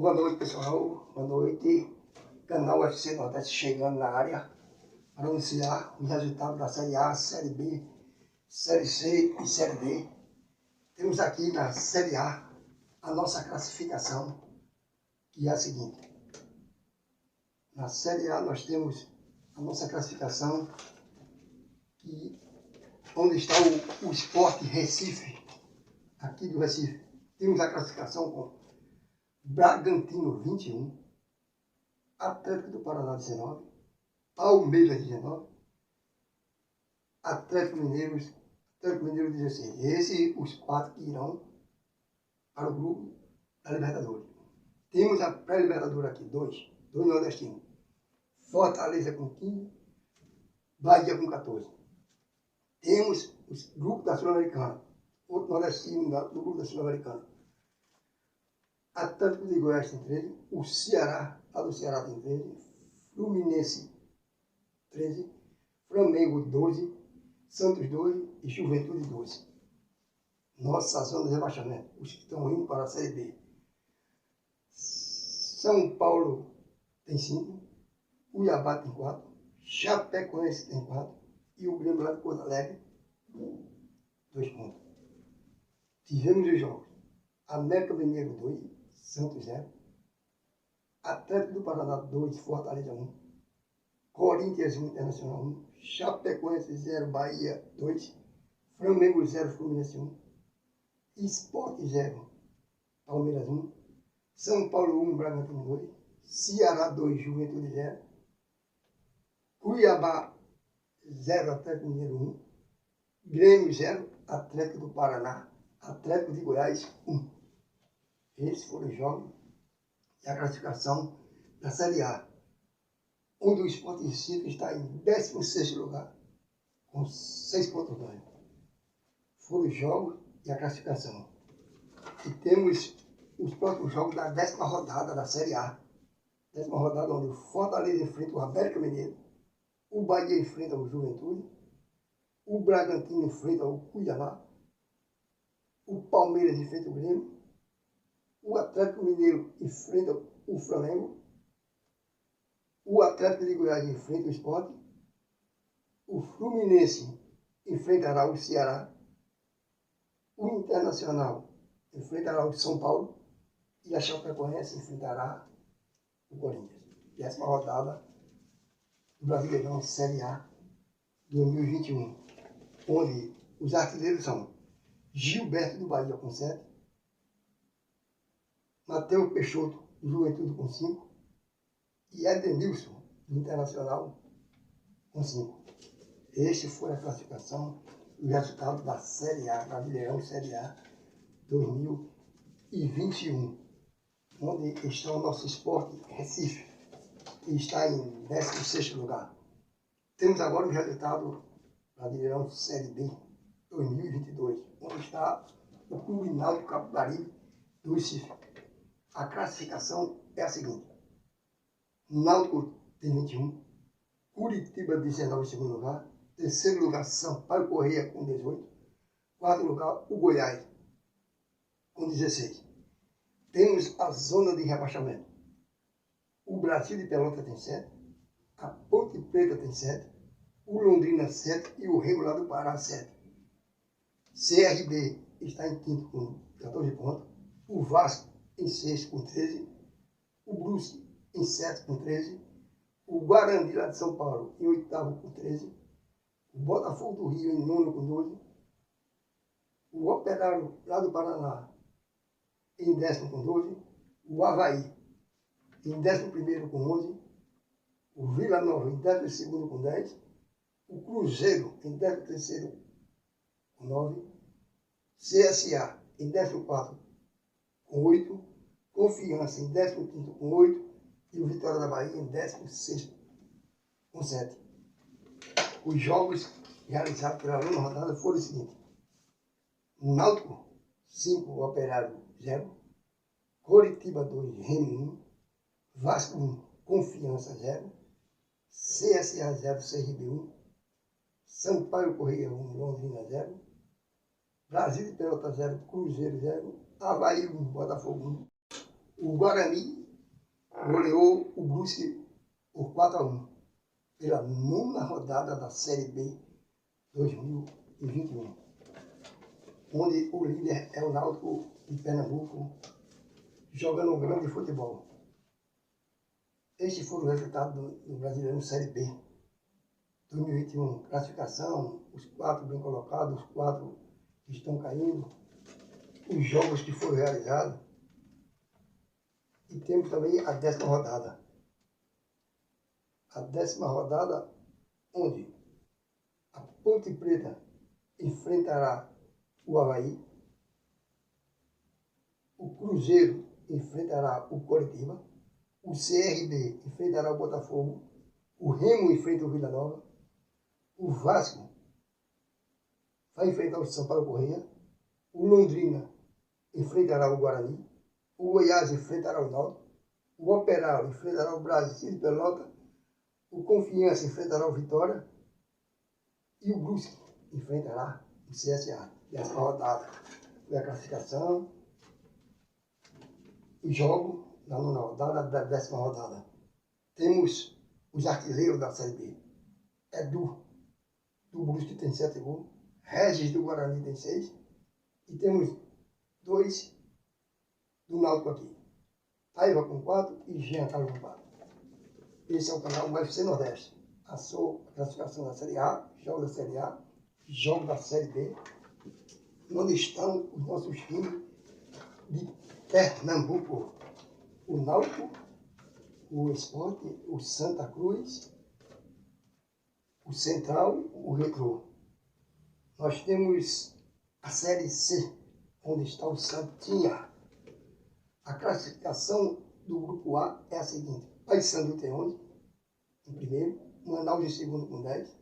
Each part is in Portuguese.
Boa noite, pessoal. Boa noite. Canal UFC Nordeste chegando na área para anunciar os resultados da Série A, Série B, Série C e Série D. Temos aqui na Série A a nossa classificação, que é a seguinte. Na Série A nós temos a nossa classificação, onde está o Sport Recife, aqui do Recife. Temos a classificação com Bragantino 21, Atlético do Paraná 19, Palmeiras 19, Atlético Mineiro 16. Esses os quatro que irão para o grupo da Libertadores. Temos a pré-Libertadores aqui, dois nordestinos. Fortaleza com 15, Bahia com 14. Temos os grupos da Sul-Americana, outro nordestino do grupo da Sul-Americana. Atlético de Goiás tem 13, o Ceará, a do Ceará tem 13, Fluminense 13, Flamengo 12, Santos 12 e Juventude 12. Nossa zona de rebaixamento, os que estão indo para a Série B. São Paulo tem 5, Cuiabá tem 4, Chapecoense tem 4 e o Grêmio lá de Porto Alegre 2 pontos. Tivemos os jogos. América Mineiro 2, Santos 0, Atlético do Paraná 2, Fortaleza 1, Corinthians 1, Internacional 1, Chapecoense 0, Bahia 2, Flamengo 0, Fluminense 1, Sport 0, Palmeiras 1, São Paulo 1, Bragantino 2, Ceará 2, Juventude 0, Cuiabá 0, Atlético Mineiro 1, Grêmio 0, Atlético do Paraná, Atlético de Goiás 1. Esses foram os jogos e a classificação da Série A, onde o Sport Recife está em 16º lugar, com 6 pontos ganhos. Foram os jogos e a classificação. E temos os próximos jogos da 10ª rodada da Série A. 10ª rodada onde o Fortaleza enfrenta o América Mineiro, o Bahia enfrenta o Juventude, o Bragantino enfrenta o Cuiabá, o Palmeiras enfrenta o Grêmio, o Atlético Mineiro enfrenta o Flamengo, o Atlético de Goiás enfrenta o Sport, o Fluminense enfrentará o Ceará, o Internacional enfrentará o São Paulo e a Chapecoense enfrentará o Corinthians. 10ª rodada do Brasileirão Série A 2021, onde os artilheiros são Gilberto do Bahia com 7, Matheus Peixoto do Juventude com 5 e Edenilson do Internacional com 5. Este foi a classificação e o resultado da Série A, Brasileirão Série A 2021, onde está o nosso Sport Recife, que está em 16º lugar. Temos agora o resultado Brasileirão Série B 2022, onde está o Clube Náutico Capibaribe do Recife. A classificação é a seguinte: Náutico tem 21, Curitiba 19 em 2º lugar, 3º lugar Sampaio Corrêa com 18, 4º lugar o Goiás com 16. Temos a zona de rebaixamento. O Brasil de Pelotas tem 7, a Ponte Preta tem 7, o Londrina 7 e o Regular do Pará 7. CRB está em 5º com 14 pontos, o Vasco em 6º com 13, o Brusque em 7º com 13, o Guarani lá de São Paulo em 8º com 13, o Botafogo do Rio em 9º com 12, o Operário lá do Paraná em 10º com 12, o Avaí em 11º com 11, o Vila Nova em 12º com 10, o Cruzeiro em 13º com 9, CSA em 14º com 8, Confiança em 15º com 8 e o Vitória da Bahia em 16º com 7. Os jogos realizados pela nona rodada foram os seguintes: Náutico 5, Operário 0, Coritiba 2, Remo 1, Vasco 1, Confiança 0, CSA 0, CRB 1, Sampaio Corrêa 1, Londrina 0, Brasil de Pelotas 0, Cruzeiro 0, Avaí 1, Botafogo 1, O Guarani goleou o Brusque por 4-1, pela 9ª rodada da Série B 2021, onde o líder é o Náutico de Pernambuco, jogando um grande futebol. Estes foram os resultados do Brasileirão Série B 2021. Classificação, os 4 bem colocados, os 4 que estão caindo, os jogos que foram realizados. E temos também a 10ª rodada. A 10ª rodada, onde a Ponte Preta enfrentará o Avaí, o Cruzeiro enfrentará o Coritiba, o CRB enfrentará o Botafogo, o Remo enfrenta o Vila Nova, o Vasco vai enfrentar o Sampaio Corrêa, o Londrina enfrentará o Guarani, o Goiás enfrentará o Náutico, o Operário enfrentará o Brasil de Pelota, o Confiança enfrentará o Vitória e o Brusque enfrentará o CSA. Dessa rodada foi a classificação, o jogo na 9ª rodada da 10ª rodada. Temos os artilheiros da Série B. Edu, do Brusque, tem 7 gols. Regis, do Guarani, tem 6. E temos 2 do Náutico aqui. Paiva com 4 e Jean Carlos com 4. Esse é o canal UFC Nordeste. A sua classificação da Série A, jogo da Série A, jogo da Série B, onde estão os nossos times de Pernambuco. O Náutico, o Sport, o Santa Cruz, o Central, o Retrô. Nós temos a Série C, onde está o Santinha. A classificação do grupo A é a seguinte: Paysandu tem 11, em primeiro, Manaus em segundo com 10,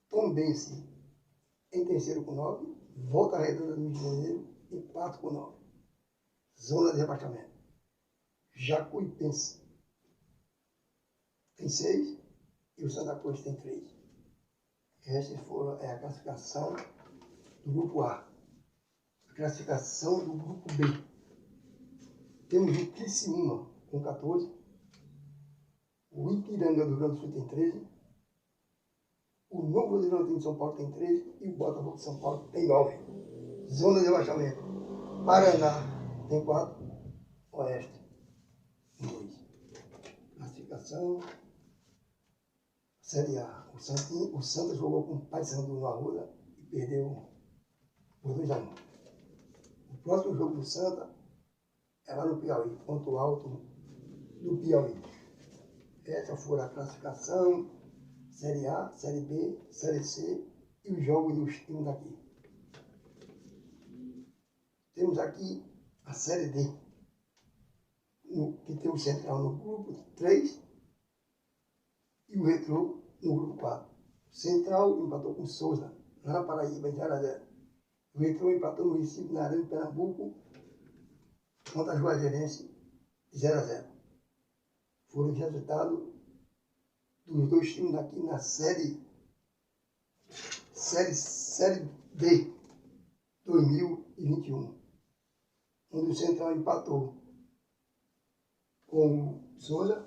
Tombense em terceiro com 9, Volta Redonda do Rio de Janeiro em quarto com 9. Zona de rebaixamento. Jacuipense tem 6 e o Santa Cruz tem 3. Essa é a classificação do grupo A. A classificação do grupo B. Temos o Criciúma com 14, o Ipiranga do Rio Grande do Sul tem 13, o Novo Horizontino de São Paulo tem 13 e o Botafogo de São Paulo tem 9. Zona de rebaixamento. Paraná tem 4, Oeste tem 2. Classificação Série A. O Santos jogou com o Paysandu no Arruda e perdeu por 2-1. O próximo jogo do Santa é lá no Piauí, ponto alto do Piauí. Essa foi a classificação, Série A, Série B, Série C e os jogos dos times daqui. Temos aqui a Série D, que tem o Central no grupo 3 e o Retrô no grupo 4. O Central empatou com o Souza, lá na Paraíba, em 0-0. O Retrô empatou no Recife, na Arena de Pernambuco, contra a Juazeirense, 0-0. Foram os resultados dos dois times daqui na Série D 2021, onde o Central empatou com o Souza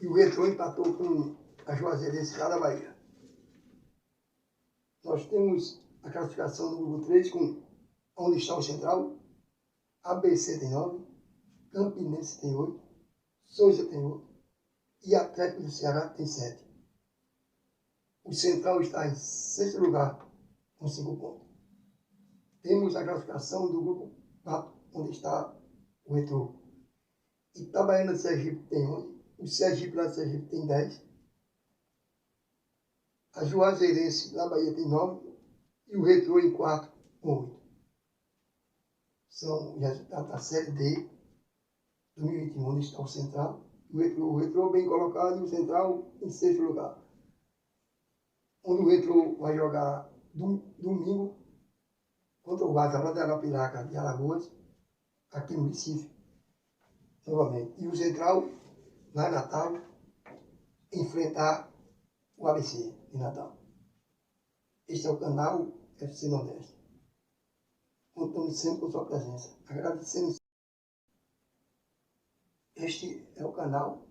e o Retrô empatou com a Juazeirense lá da Bahia. Nós temos a classificação do grupo 3 com onde está o Central. ABC tem 9, Campinense tem 8, Souza tem 8 e Atlético do Ceará tem 7. O Central está em 6º lugar com 5 pontos. Temos a classificação do grupo 4, onde está o Retrô. Itabaiana de Sergipe tem 11, o Sergipe lá de Sergipe tem 10, a Juazeirense na Bahia tem 9 e o Retrô em 4 com 8. São os resultados da Série D 2021, onde está o Central. O Retrô bem colocado e o Central em 6º lugar. Onde o Retrô vai jogar domingo contra o Guarani de Arapiraca de Alagoas, aqui no Recife, novamente. E o Central, lá em Natal, enfrentar o ABC de Natal. Este é o canal FC Nordeste. Contamos sempre com sua presença. Agradecemos. Este é o canal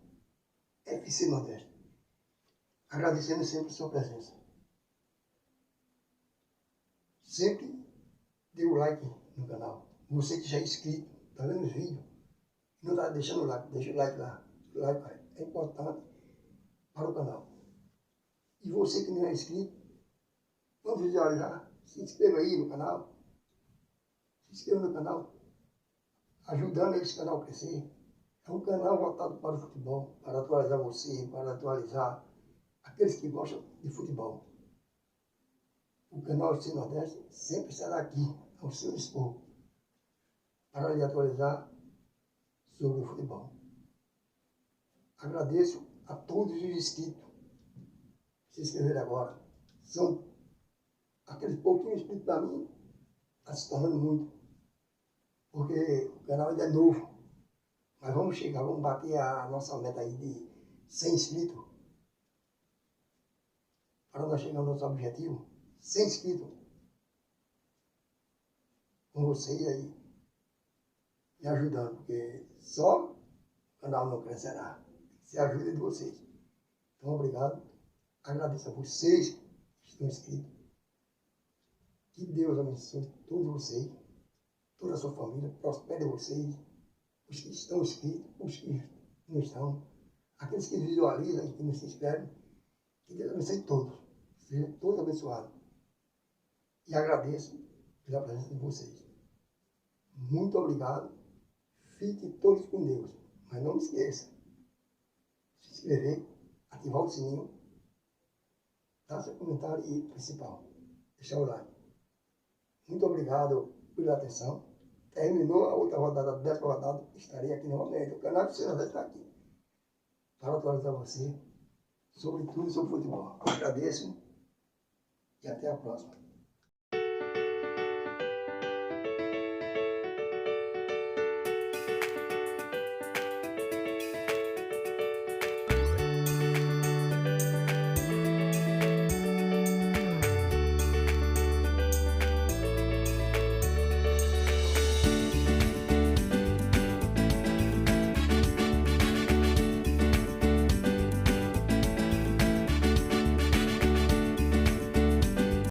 FC Nordeste. Agradecendo sempre a sua presença. Sempre dê o like no canal. Você que já é inscrito, está vendo os vídeos, não está deixando o like, deixa o like lá. O like é importante para o canal. E você que não é inscrito, vamos visualizar, se inscreva aí no canal. Se inscreva no canal, ajudando esse canal a crescer. É um canal voltado para o futebol, para atualizar você, para atualizar aqueles que gostam de futebol. O canal FC Nordeste sempre estará aqui, ao seu dispor, para lhe atualizar sobre o futebol. Agradeço a todos os inscritos que se inscreveram agora. São aqueles pouquinhos inscritos para mim, está se tornando muito, porque o canal ainda é novo. Mas vamos chegar, vamos bater a nossa meta aí de 100 inscritos. Para nós chegar ao nosso objetivo, 100 inscritos. Com vocês aí, me ajudando, porque só o canal não crescerá. Se a ajuda de vocês. Então, obrigado. Agradeço a vocês que estão inscritos. Que Deus abençoe todos vocês, toda a sua família, prospere vocês, os que estão inscritos, os que não estão, aqueles que visualizam e que não se inscrevem. Que Deus abençoe todos. Sejam todos abençoados. E agradeço pela presença de vocês. Muito obrigado. Fiquem todos com Deus. Mas não esqueça de se inscrever, ativar o sininho, dar seu comentário e, principal, deixar o like. Muito obrigado pela atenção. Terminou a outra rodada, a 10ª rodada, estarei aqui novamente. O canal de Senhor está aqui para atualizar você sobre tudo sobre futebol. Agradeço e até a próxima.